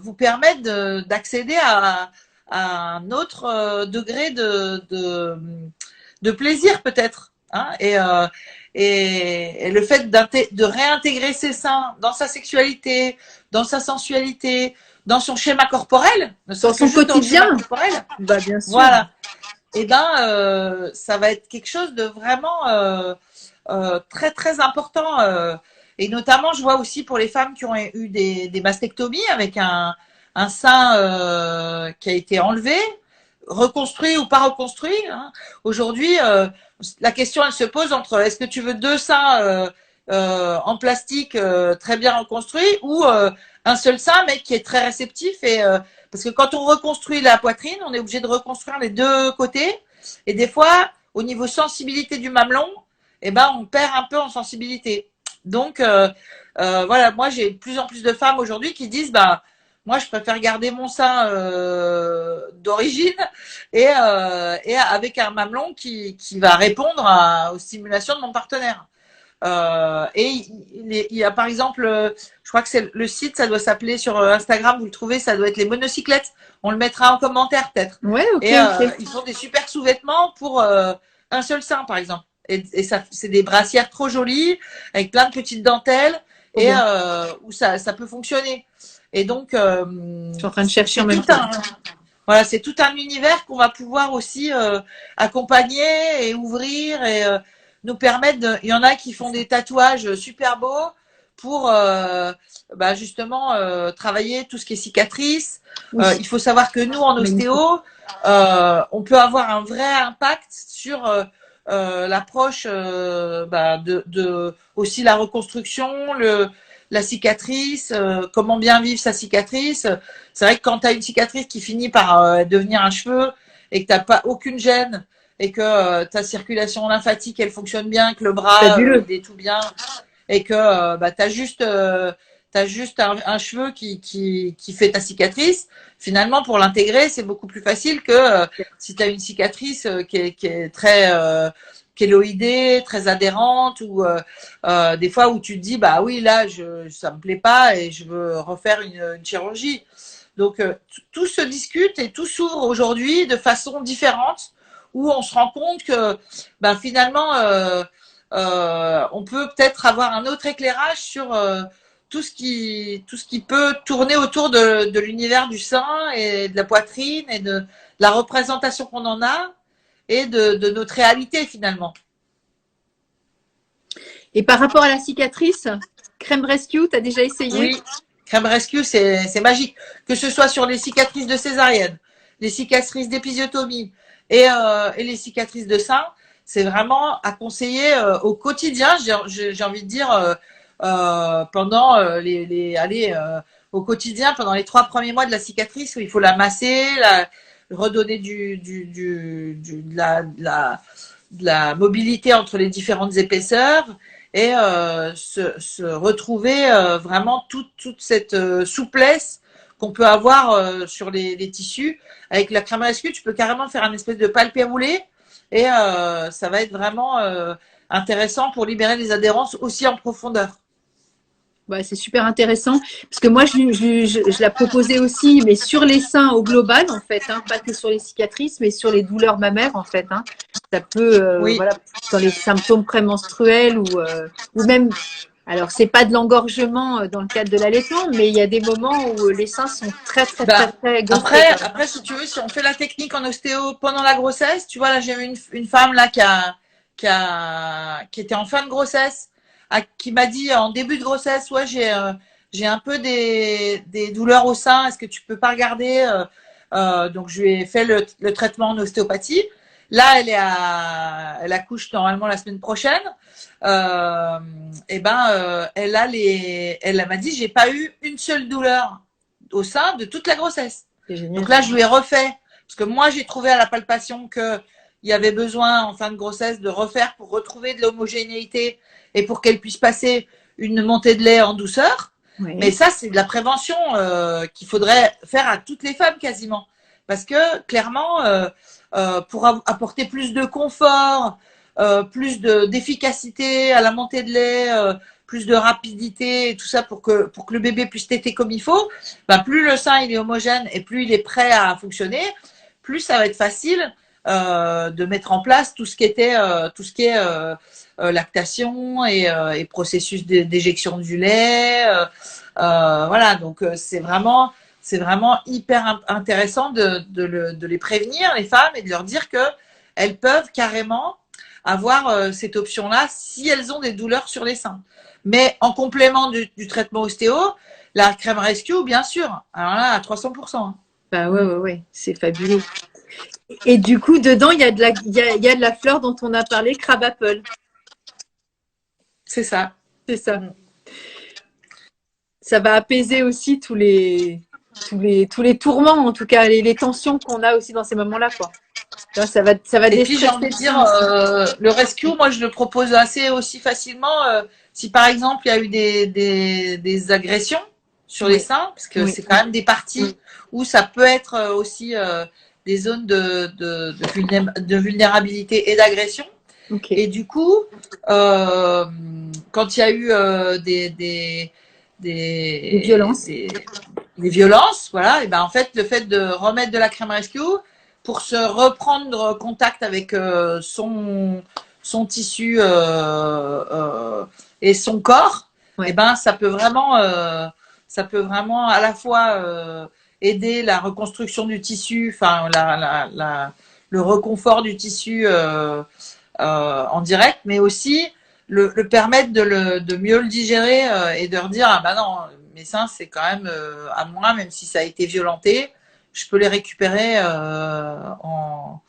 vous permettre d'accéder à un autre degré de plaisir, peut-être. Hein, et le fait de réintégrer ses seins dans sa sexualité, dans sa sensualité, dans son schéma corporel, dans son quotidien. Bah, bien sûr. Voilà. Et ben ça va être quelque chose de vraiment très très important et notamment je vois aussi pour les femmes qui ont eu des mastectomies avec un sein qui a été enlevé, reconstruit ou pas reconstruit. Hein. Aujourd'hui, la question elle se pose entre est-ce que tu veux 2 seins en plastique très bien reconstruits ou un seul sein mais qui est très réceptif et parce que quand on reconstruit la poitrine, on est obligé de reconstruire les 2 côtés. Et des fois, au niveau sensibilité du mamelon, eh ben, on perd un peu en sensibilité. Donc, voilà, moi, j'ai de plus en plus de femmes aujourd'hui qui disent, bah, moi, je préfère garder mon sein d'origine et avec un mamelon qui va répondre aux stimulations de mon partenaire. Et il y a par exemple, je crois que c'est le site, ça doit s'appeler sur Instagram, vous le trouvez, ça doit être les monocyclettes. On le mettra en commentaire peut-être. Ouais, ok. Ils font des super sous-vêtements pour un seul sein par exemple. Et ça, c'est des brassières trop jolies avec plein de petites dentelles et où ça peut fonctionner. Et donc, je suis en train de chercher en même temps. Voilà, c'est tout un univers qu'on va pouvoir aussi accompagner et ouvrir et nous permettre il y en a qui font des tatouages super beaux pour justement travailler tout ce qui est cicatrices. Il faut savoir que nous en ostéo, on peut avoir un vrai impact sur l'approche de aussi la reconstruction, la cicatrice, comment bien vivre sa cicatrice. C'est vrai que quand tu as une cicatrice qui finit par devenir un cheveu et que tu n'as pas aucune gêne et que ta circulation lymphatique elle fonctionne bien, que le bras est tout bien et que tu as juste un cheveu qui fait ta cicatrice, finalement pour l'intégrer c'est beaucoup plus facile que si tu as une cicatrice qui est très kéloïdée, très adhérente ou des fois où tu te dis bah oui là ça me plaît pas et je veux refaire une chirurgie. Donc tout se discute et tout s'ouvre aujourd'hui de façon différente où on se rend compte que finalement on peut peut-être avoir un autre éclairage sur tout ce qui peut tourner autour de l'univers du sein et de la poitrine et de la représentation qu'on en a et de notre réalité finalement. Et par rapport à la cicatrice, Crème Rescue, tu as déjà essayé? Oui, Crème Rescue, c'est magique. Que ce soit sur les cicatrices de césarienne, les cicatrices d'épisiotomie et les cicatrices de sein, c'est vraiment à conseiller au quotidien. J'ai envie de dire pendant au quotidien, pendant les 3 premiers mois de la cicatrice, où il faut la masser, redonner de la mobilité entre les différentes épaisseurs et se retrouver vraiment toute cette souplesse qu'on peut avoir sur les tissus. Avec la crème rescue, tu peux carrément faire un espèce de palpé roulé et ça va être vraiment intéressant pour libérer les adhérences aussi en profondeur. Ouais, c'est super intéressant parce que moi je la proposais aussi, mais sur les seins au global en fait, hein, pas que sur les cicatrices, mais sur les douleurs mammaires en fait. Hein. Ça peut, Oui. voilà, dans les symptômes prémenstruels ou même, alors c'est pas de l'engorgement dans le cadre de l'allaitement, mais il y a des moments où les seins sont très gonflés. Après, si tu veux, si on fait la technique en ostéo pendant la grossesse, tu vois là, j'ai eu une femme là qui était en fin de grossesse, qui m'a dit en début de grossesse, ouais, j'ai un peu des douleurs au sein, est-ce que tu peux pas regarder donc je lui ai fait le traitement en ostéopathie. Là, elle accouche normalement la semaine prochaine. Elle m'a dit, j'ai pas eu une seule douleur au sein de toute la grossesse. Donc là, je lui ai refait, parce que moi, j'ai trouvé à la palpation que il y avait besoin en fin de grossesse de refaire pour retrouver de l'homogénéité et pour qu'elle puisse passer une montée de lait en douceur. Oui. Mais ça, c'est de la prévention qu'il faudrait faire à toutes les femmes quasiment. Parce que clairement, pour apporter plus de confort, plus d'efficacité à la montée de lait, plus de rapidité et tout ça pour que le bébé puisse téter comme il faut, ben plus le sein il est homogène et plus il est prêt à fonctionner, plus ça va être facile de mettre en place tout ce qui est lactation et processus d'éjection du lait. Voilà, donc c'est vraiment hyper intéressant de les prévenir, les femmes, et de leur dire que elles peuvent carrément avoir cette option-là si elles ont des douleurs sur les seins. Mais en complément du traitement ostéo, la crème rescue, bien sûr, alors là, à 300%. Hein. Bah ouais, c'est fabuleux. Et du coup, dedans, il y a de la fleur dont on a parlé, crabe apple. C'est ça. C'est ça. Ça va apaiser aussi tous les tourments, en tout cas, les tensions qu'on a aussi dans ces moments-là, quoi. Ça va et puis j'ai envie de dire, le rescue, moi je le propose assez aussi facilement si par exemple il y a eu des agressions sur les seins, parce que c'est quand même des parties où ça peut être aussi des zones de vulnérabilité et d'agression. Okay. Et du coup, quand il y a eu des violences, voilà, et ben en fait le fait de remettre de la crème rescue pour se reprendre contact avec son tissu et son corps, et ben ça peut vraiment à la fois aider la reconstruction du tissu, enfin le reconfort du tissu en direct, mais aussi le permettre de mieux le digérer et de redire ah ben non, mes seins c'est quand même à moi, même si ça a été violenté, je peux les récupérer en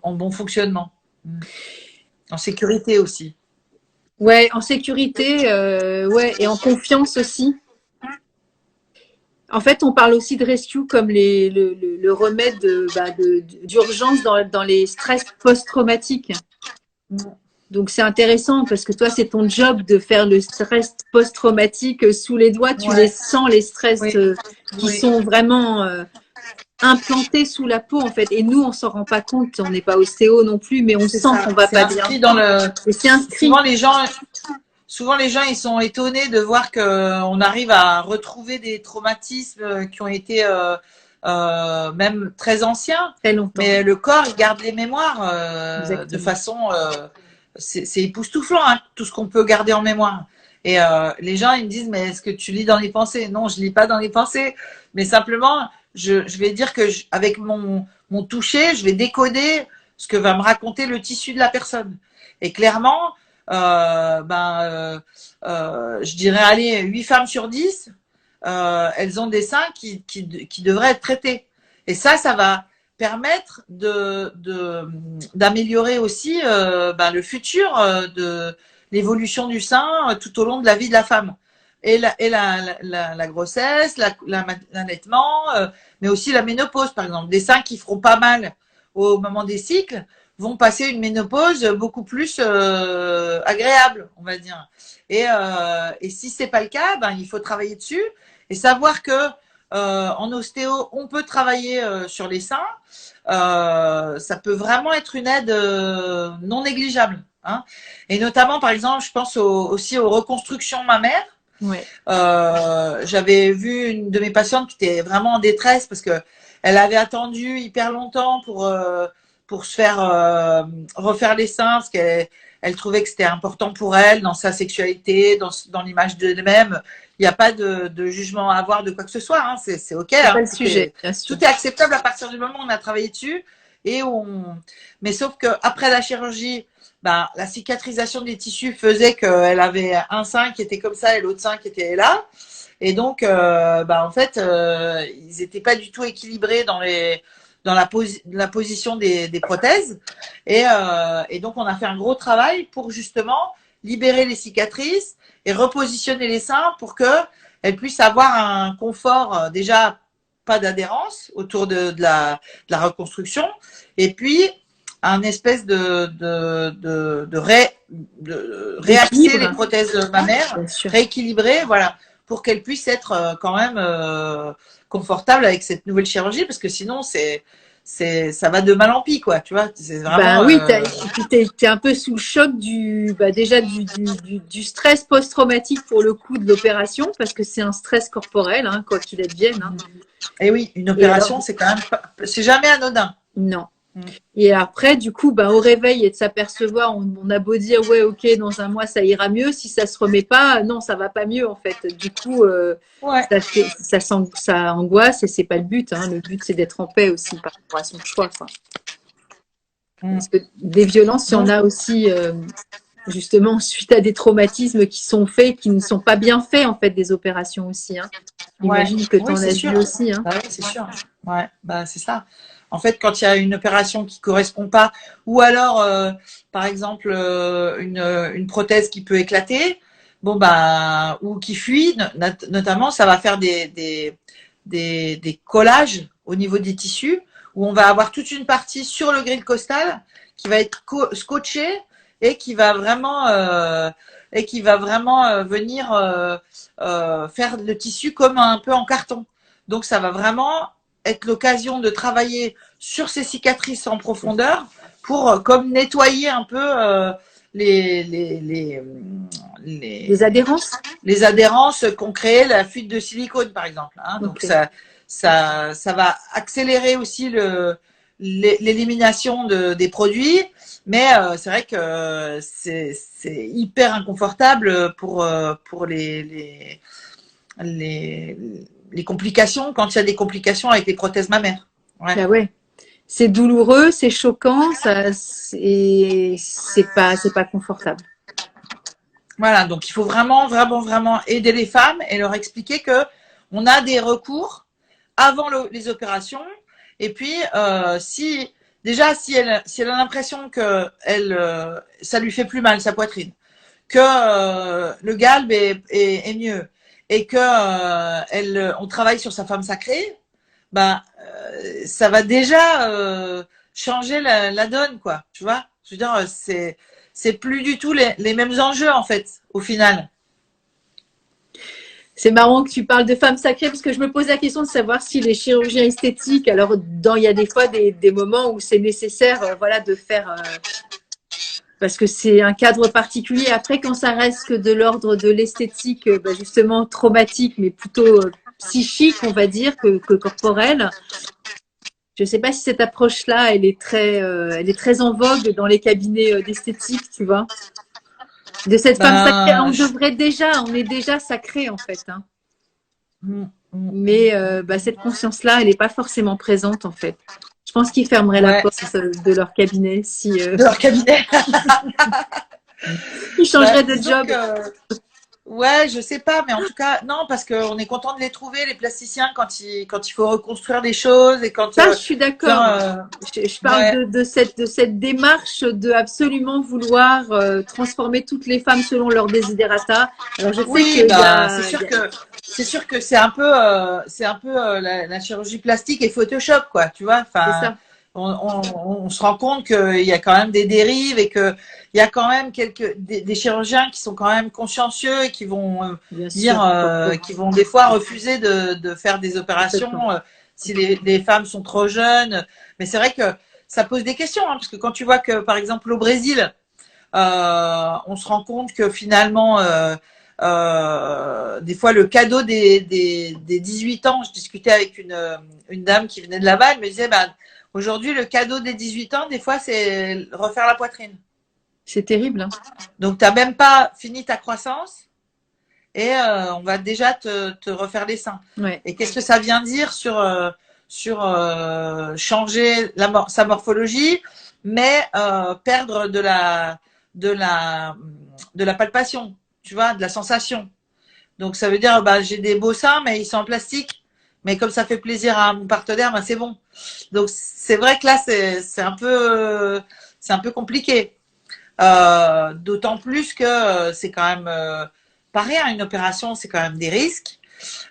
bon fonctionnement, en sécurité aussi. Ouais, en sécurité, ouais, et en confiance aussi. En fait, on parle aussi de rescue comme le remède d'urgence dans les stress post-traumatiques. Donc, c'est intéressant parce que toi, c'est ton job de faire le stress post-traumatique sous les doigts. Tu les sens, les stress qui sont vraiment implantés sous la peau, en fait. Et nous, on s'en rend pas compte. On n'est pas ostéo non plus, mais on sent qu'on va pas bien. Et c'est inscrit. Souvent, les gens, ils sont étonnés de voir qu'on arrive à retrouver des traumatismes qui ont été même très anciens. Très longtemps. Mais le corps, il garde les mémoires de façon... c'est époustouflant, hein, tout ce qu'on peut garder en mémoire. Et les gens, ils me disent, mais est-ce que tu lis dans les pensées? Non, je lis pas dans les pensées. Mais simplement, je vais dire que avec mon toucher, je vais décoder ce que va me raconter le tissu de la personne. Et clairement... je dirais, allez, 8 femmes sur 10, elles ont des seins qui devraient être traités. Et ça va permettre d'améliorer aussi le futur de l'évolution du sein tout au long de la vie de la femme. Et la grossesse, l'allaitement, mais aussi la ménopause, par exemple. Des seins qui feront pas mal au moment des cycles vont passer une ménopause beaucoup plus agréable, on va dire. Et si c'est pas le cas, il faut travailler dessus et savoir que en ostéo, on peut travailler sur les seins. Ça peut vraiment être une aide non négligeable. Hein. Et notamment, par exemple, je pense aussi aux reconstructions mammaires. Ouais. J'avais vu une de mes patientes qui était vraiment en détresse parce que elle avait attendu hyper longtemps pour se faire refaire les seins parce qu'elle trouvait que c'était important pour elle dans sa sexualité, dans l'image d'elle-même. Il n'y a pas de jugement à avoir de quoi que ce soit. Hein. C'est OK. C'est hein. pas le sujet. Tout est acceptable à partir du moment où on a travaillé dessus. Mais sauf qu'après la chirurgie, la cicatrisation des tissus faisait qu'elle avait un sein qui était comme ça et l'autre sein qui était là. Et donc, en fait, ils n'étaient pas du tout équilibrés dans la position des prothèses. Et donc, on a fait un gros travail pour justement libérer les cicatrices et repositionner les seins pour qu'elles puissent avoir un confort, déjà pas d'adhérence autour de la reconstruction. Et puis, un espèce de réaxer les prothèses mammaires, rééquilibrer, voilà, pour qu'elles puissent être quand même confortables avec cette nouvelle chirurgie, parce que sinon ça va de mal en pis, quoi, tu vois. C'est vraiment, oui, t'es un peu sous le choc déjà du stress post-traumatique pour le coup de l'opération, parce que c'est un stress corporel, hein, quoi qu'il advienne. Hein. Et oui, une opération, c'est quand même c'est jamais anodin. Non. Et après, du coup, au réveil et de s'apercevoir, on a beau dire, ouais, ok, dans un mois, ça ira mieux. Si ça se remet pas, non, ça va pas mieux, en fait. Du coup, ça angoisse et c'est pas le but. Hein. Le but, c'est d'être en paix aussi par rapport à son choix. Quoi. Parce que des violences, il y en a aussi, justement, suite à des traumatismes qui sont faits, qui ne sont pas bien faits, en fait, des opérations aussi. Hein. J'imagine que tu en as vu aussi. Hein. Oui, c'est sûr. Ouais, c'est ça. En fait, quand il y a une opération qui correspond pas, ou alors, par exemple, une prothèse qui peut éclater, ou qui fuit, notamment, ça va faire des collages au niveau des tissus, où on va avoir toute une partie sur le gril costal qui va être scotché et qui va vraiment venir faire le tissu comme un peu en carton. Donc, ça va vraiment être l'occasion de travailler sur ces cicatrices en profondeur pour comme nettoyer un peu les adhérences. Les adhérences qu'ont créé la fuite de silicone, par exemple. Hein. Okay. Donc ça va accélérer aussi l'élimination des produits, mais c'est vrai que c'est hyper inconfortable pour les complications, quand il y a des complications avec les prothèses mammaires. Ouais. Ah ouais. C'est douloureux, c'est choquant, c'est pas confortable. Voilà, donc il faut vraiment aider les femmes et leur expliquer que on a des recours avant les opérations. Et puis, si elle a l'impression que ça lui fait plus mal sa poitrine, que le galbe est mieux, et que on travaille sur sa femme sacrée, ça va déjà changer la donne, quoi. Tu vois, je veux dire, c'est plus du tout les mêmes enjeux en fait, au final. C'est marrant que tu parles de femme sacrée parce que je me pose la question de savoir si les chirurgiens esthétiques, alors il y a des fois des moments où c'est nécessaire, de faire. Parce que c'est un cadre particulier. Après, quand ça reste que de l'ordre de l'esthétique, justement traumatique, mais plutôt psychique, on va dire, que corporelle. Je ne sais pas si cette approche-là, elle est très en vogue dans les cabinets d'esthétique, tu vois. De cette femme sacrée, on est déjà sacré en fait. Hein. Mais cette conscience-là, elle n'est pas forcément présente en fait. Je pense qu'ils fermeraient la porte de leur cabinet si. De leur cabinet. Ils changeraient de job. Ouais, je sais pas, mais en tout cas, non, parce qu'on est content de les trouver, les plasticiens, quand il faut reconstruire des choses et quand, Ça, je suis d'accord. enfin, Je parle ouais, de cette démarche de absolument vouloir transformer toutes les femmes selon leur desiderata. Alors, je sais oui, qu'il y bah, a, c'est sûr que c'est un peu la chirurgie plastique et Photoshop, quoi, tu vois. c'est Enfin, ça, on se rend compte qu'il y a quand même des dérives et que il y a quand même des chirurgiens qui sont quand même consciencieux et qui vont bien dire, sûr, qui vont des fois refuser de faire des complètement. opérations si les femmes sont trop jeunes. Mais c'est vrai que ça pose des questions, hein, parce que quand tu vois que, par exemple, au Brésil, on se rend compte que finalement, des fois, le cadeau des 18 ans, je discutais avec une dame qui venait de là-bas, elle me disait, bah, aujourd'hui, le cadeau des 18 ans, des fois, c'est refaire la poitrine. C'est terrible, hein. Donc, tu n'as même pas fini ta croissance et on va déjà te refaire les seins. Ouais, Et qu'est-ce que ça vient dire sur changer sa morphologie, mais perdre de la, de la palpation, tu vois, de la sensation. Donc ça veut dire, bah, j'ai des beaux seins, mais ils sont en plastique. Mais comme ça fait plaisir à mon partenaire, bah, c'est bon. Donc c'est vrai que là, c'est un peu compliqué. D'autant plus que c'est quand même pas rien, une opération, c'est quand même des risques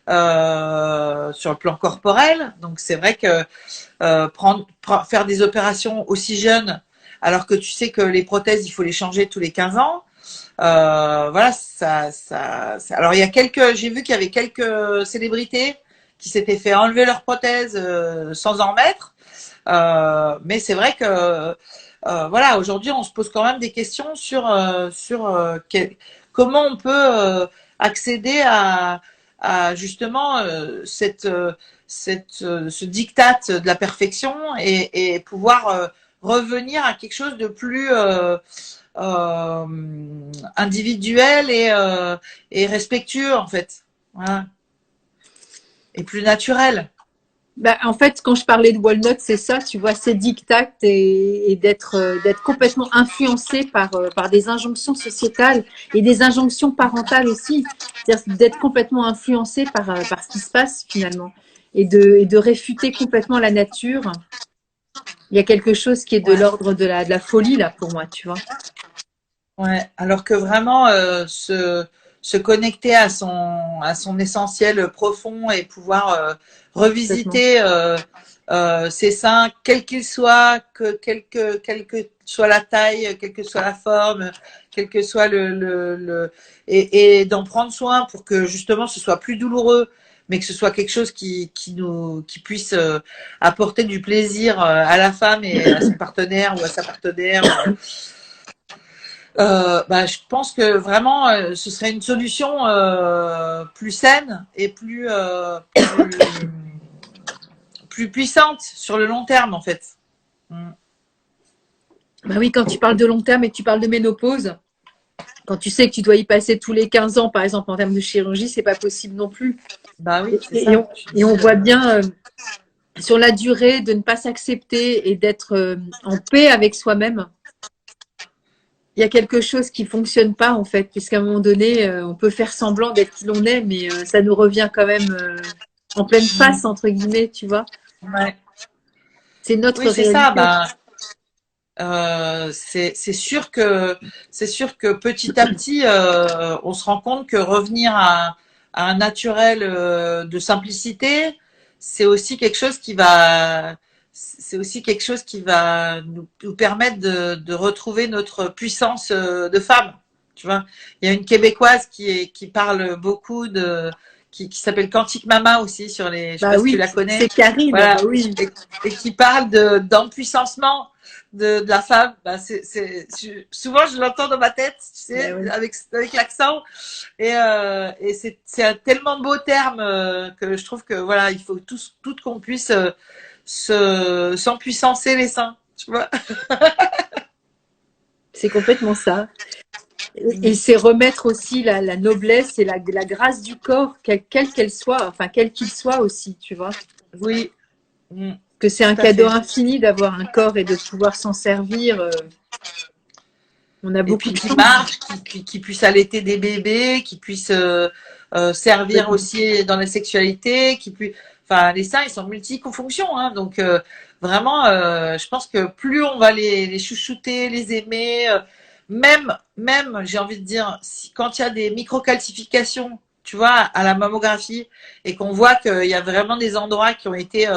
sur le plan corporel. Donc c'est vrai que faire des opérations aussi jeunes, alors que tu sais que les prothèses, il faut les changer tous les 15 ans. Voilà, alors j'ai vu qu'il y avait quelques célébrités qui s'étaient fait enlever leurs prothèses sans en mettre. Mais c'est vrai que voilà, aujourd'hui, on se pose quand même des questions sur comment on peut accéder à justement ce diktat de la perfection et pouvoir revenir à quelque chose de plus euh, individuel et respectueux en fait, voilà. Et plus naturel. bah, en fait, quand je parlais de Walnut, c'est ça, tu vois, c'est dictat et d'être complètement influencé par des injonctions sociétales et des injonctions parentales aussi. C'est-à-dire d'être complètement influencé par ce qui se passe finalement et de réfuter complètement la nature. Il y a quelque chose qui est de Ouais. l'ordre de la folie là pour moi, tu vois. Ouais, alors que vraiment se connecter à son essentiel profond et pouvoir Complètement. revisiter ses seins, quels qu'ils soient, quelle que soit la taille, quelle que soit la forme, quel que soit et d'en prendre soin pour que justement ce soit plus douloureux, mais que ce soit quelque chose qui puisse apporter du plaisir à la femme et à son partenaire ou à sa partenaire. Bah, je pense que vraiment, ce serait une solution plus saine et plus puissante sur le long terme, en fait. Mm. Bah oui, quand tu parles de long terme et que tu parles de ménopause, quand tu sais que tu dois y passer tous les 15 ans, par exemple, en termes de chirurgie, c'est pas possible non plus. Bah oui, Et, c'est ça. et on voit bien sur la durée de ne pas s'accepter et d'être en paix avec soi-même. Il y a quelque chose qui fonctionne pas en fait, puisqu'à un moment donné, on peut faire semblant d'être qui l'on est, mais ça nous revient quand même en pleine face entre guillemets, tu vois. Ouais. C'est notre Oui, c'est ça. réalité. Bah, c'est sûr que petit à petit, on se rend compte que revenir à un naturel de simplicité, c'est aussi quelque chose c'est aussi quelque chose qui va nous permettre de retrouver notre puissance de femme. Tu vois, il y a une Québécoise qui parle beaucoup qui s'appelle Quantique Mama aussi je sais Bah pas si tu oui, la connais. c'est Karine, bah Voilà, oui. et qui parle d'empuissancement de la femme. Bah, souvent je l'entends dans ma tête, tu Bah sais, oui. avec l'accent. Et c'est un tellement beau terme que je trouve que voilà, il faut toutes qu'on puisse s'empuissancer les seins, tu vois. C'est complètement ça. Et c'est remettre aussi la noblesse et la grâce du corps, quelle qu'elle soit, enfin quel qu'il soit aussi, tu vois. Oui, mm, Que c'est tout un à cadeau fait. infini d'avoir un corps et de pouvoir s'en servir. On a et beaucoup puis de qui chance. marche, qui puisse allaiter des bébés, qui puisse servir aussi dans la sexualité, enfin les seins ils sont multifonctions, hein, donc vraiment je pense que plus on va les chouchouter, les aimer, même j'ai envie de dire quand il y a des microcalcifications, tu vois, à la mammographie et qu'on voit qu'il y a vraiment des endroits qui ont été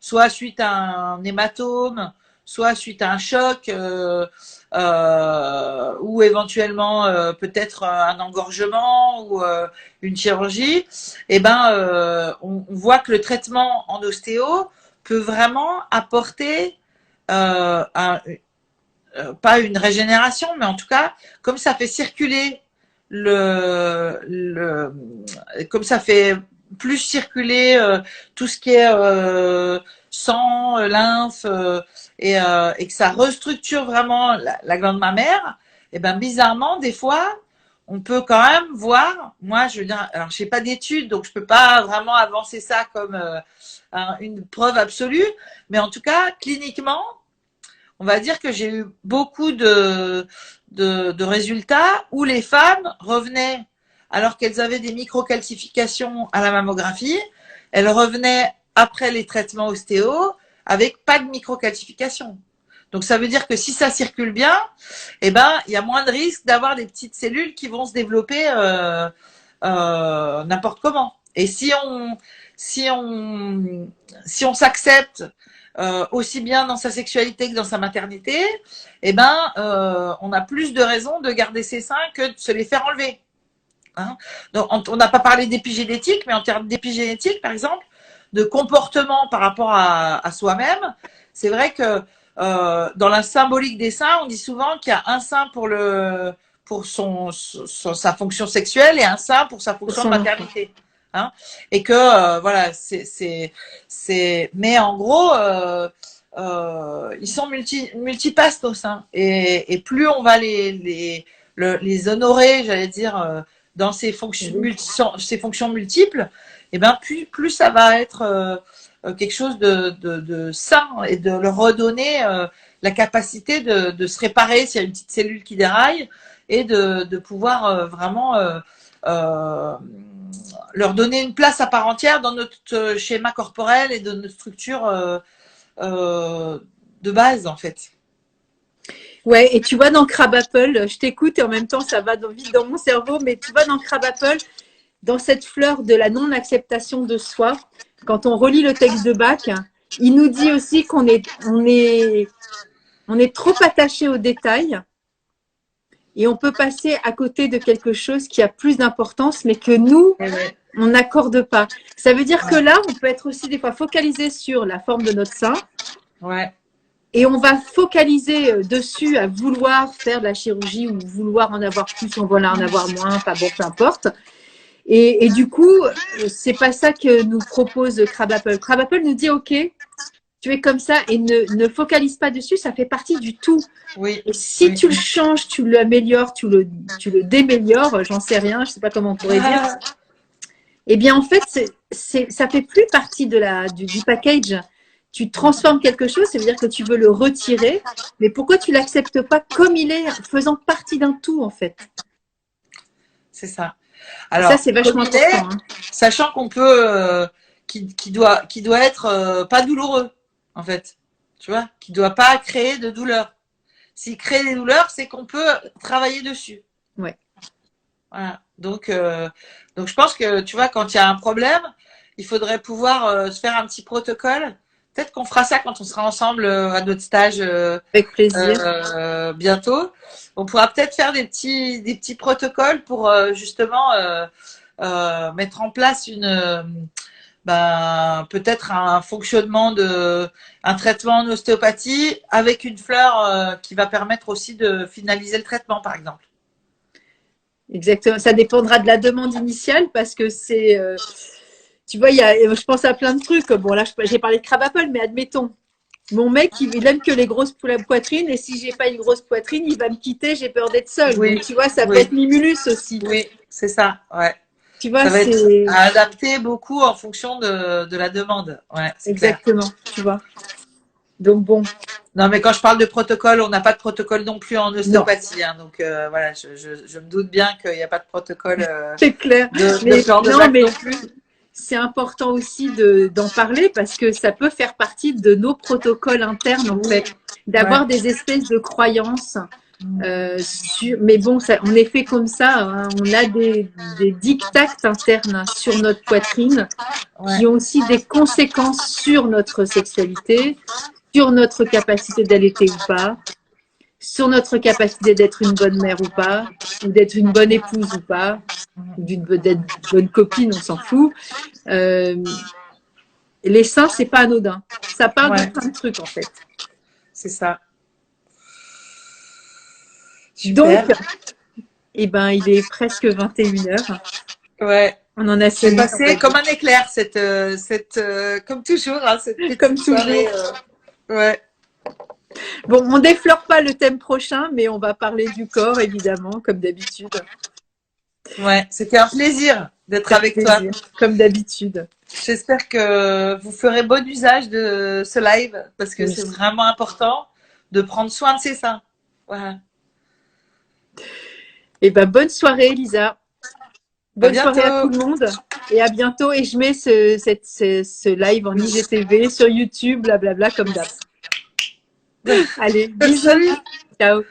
soit suite à un hématome, soit suite à un choc, ou éventuellement peut-être un engorgement ou une chirurgie, et ben on voit que le traitement en ostéo peut vraiment apporter pas une régénération, mais en tout cas, comme ça fait circuler comme ça fait plus circuler tout ce qui est sang, lymphe, et que ça restructure vraiment la glande mammaire, et ben bizarrement, des fois, on peut quand même voir, moi je veux dire, alors j'ai pas d'études, donc je peux pas vraiment avancer ça comme une preuve absolue, mais en tout cas, cliniquement, on va dire que j'ai eu beaucoup de résultats où les femmes revenaient, alors qu'elles avaient des microcalcifications à la mammographie, elles revenaient après les traitements ostéo avec pas de microcalcification. Donc ça veut dire que si ça circule bien, eh ben il y a moins de risque d'avoir des petites cellules qui vont se développer n'importe comment. Et si on s'accepte aussi bien dans sa sexualité que dans sa maternité, eh ben, on a plus de raisons de garder ses seins que de se les faire enlever. Hein. Donc, on n'a pas parlé d'épigénétique, mais en termes d'épigénétique, par exemple, de comportement par rapport à soi-même, c'est vrai que dans la symbolique des seins, on dit souvent qu'il y a un sein pour sa fonction sexuelle et un sein pour sa fonction de maternité. Hein, et que voilà, mais en gros ils sont multipastos, hein, et plus on va les honorer, j'allais dire, dans ces fonctions multiples, et ben plus ça va être quelque chose de sain et de leur redonner la capacité de se réparer s'il y a une petite cellule qui déraille et de pouvoir vraiment leur donner une place à part entière dans notre schéma corporel et de notre structure de base, en fait. Ouais, et tu vois dans Crab Apple, je t'écoute et en même temps ça va vite dans mon cerveau, mais tu vois dans Crab Apple, dans cette fleur de la non-acceptation de soi, quand on relit le texte de Bach, il nous dit aussi qu'on est trop attaché aux détails et on peut passer à côté de quelque chose qui a plus d'importance, mais que nous, on n'accorde pas. Ça veut dire que là, on peut être aussi des fois focalisé sur la forme de notre sein. Ouais. Et on va focaliser dessus à vouloir faire de la chirurgie ou vouloir en avoir plus, on va en avoir moins, enfin bon, peu importe. Et du coup, c'est pas ça que nous propose Crab Apple. Crab Apple nous dit, OK, tu es comme ça et ne focalise pas dessus, ça fait partie du tout. Oui. Et si tu le changes, tu l'améliores, tu le déméliores, j'en sais rien, je sais pas comment on pourrait dire. Eh bien, en fait, ça fait plus partie du package. Tu transformes quelque chose, ça veut dire que tu veux le retirer, mais pourquoi tu l'acceptes pas comme il est, faisant partie d'un tout, en fait? C'est ça. Alors, ça, c'est vachement important. Sachant qu'on peut, qui doit être pas douloureux, en fait. Tu vois, qui doit pas créer de douleur. S'il crée des douleurs, c'est qu'on peut travailler dessus. Ouais. Voilà. Donc je pense que, tu vois, quand il y a un problème, il faudrait pouvoir se faire un petit protocole. Peut-être qu'on fera ça quand on sera ensemble à notre stage avec plaisir. Bientôt. On pourra peut-être faire des petits protocoles pour justement mettre en place peut-être un fonctionnement un traitement en ostéopathie avec une fleur qui va permettre aussi de finaliser le traitement, par exemple. Exactement. Ça dépendra de la demande initiale parce que c'est, tu vois, je pense à plein de trucs. Bon, là, j'ai parlé de Crab Apple, mais admettons, mon mec, il aime que les grosses poitrines et si j'ai pas une grosse poitrine, il va me quitter, j'ai peur d'être seule. Oui. Donc, tu vois, ça peut être Mimulus aussi. Oui, c'est ça, ouais. Tu vois, ça va être adapté beaucoup en fonction de la demande. Ouais, exactement, clair. Tu vois. Donc bon. Non, mais quand je parle de protocole, on n'a pas de protocole non plus en ostéopathie. Hein, donc voilà, je me doute bien qu'il n'y a pas de protocole c'est clair. de fleur de bac non plus. C'est important aussi d'en parler parce que ça peut faire partie de nos protocoles internes, en fait, d'avoir des espèces de croyances. Mais bon, on est fait comme ça. Hein. On a des dictats internes sur notre poitrine qui ont aussi des conséquences sur notre sexualité, sur notre capacité d'allaiter ou pas, sur notre capacité d'être une bonne mère ou pas, ou d'être une bonne épouse ou pas, ou d'être bonne copine, on s'en fout. Les seins, c'est pas anodin. Ça parle de plein de trucs, en fait. C'est ça. Super. Donc, eh ben, il est presque 21h. Ouais. On en a C'est passé comme un éclair, comme toujours, hein, cette comme soirée, ouais. Bon, on déflore pas le thème prochain, mais on va parler du corps, évidemment, comme d'habitude. Ouais, c'était un plaisir d'être avec toi. Comme d'habitude. J'espère que vous ferez bon usage de ce live, parce que c'est vraiment important de prendre soin de ses seins. Voilà. Eh ben, bonne soirée, Elisa. Bonne soirée à tout le monde et à bientôt. Et je mets ce live en IGTV sur YouTube, blablabla, comme d'hab. Allez, bisous. Ciao.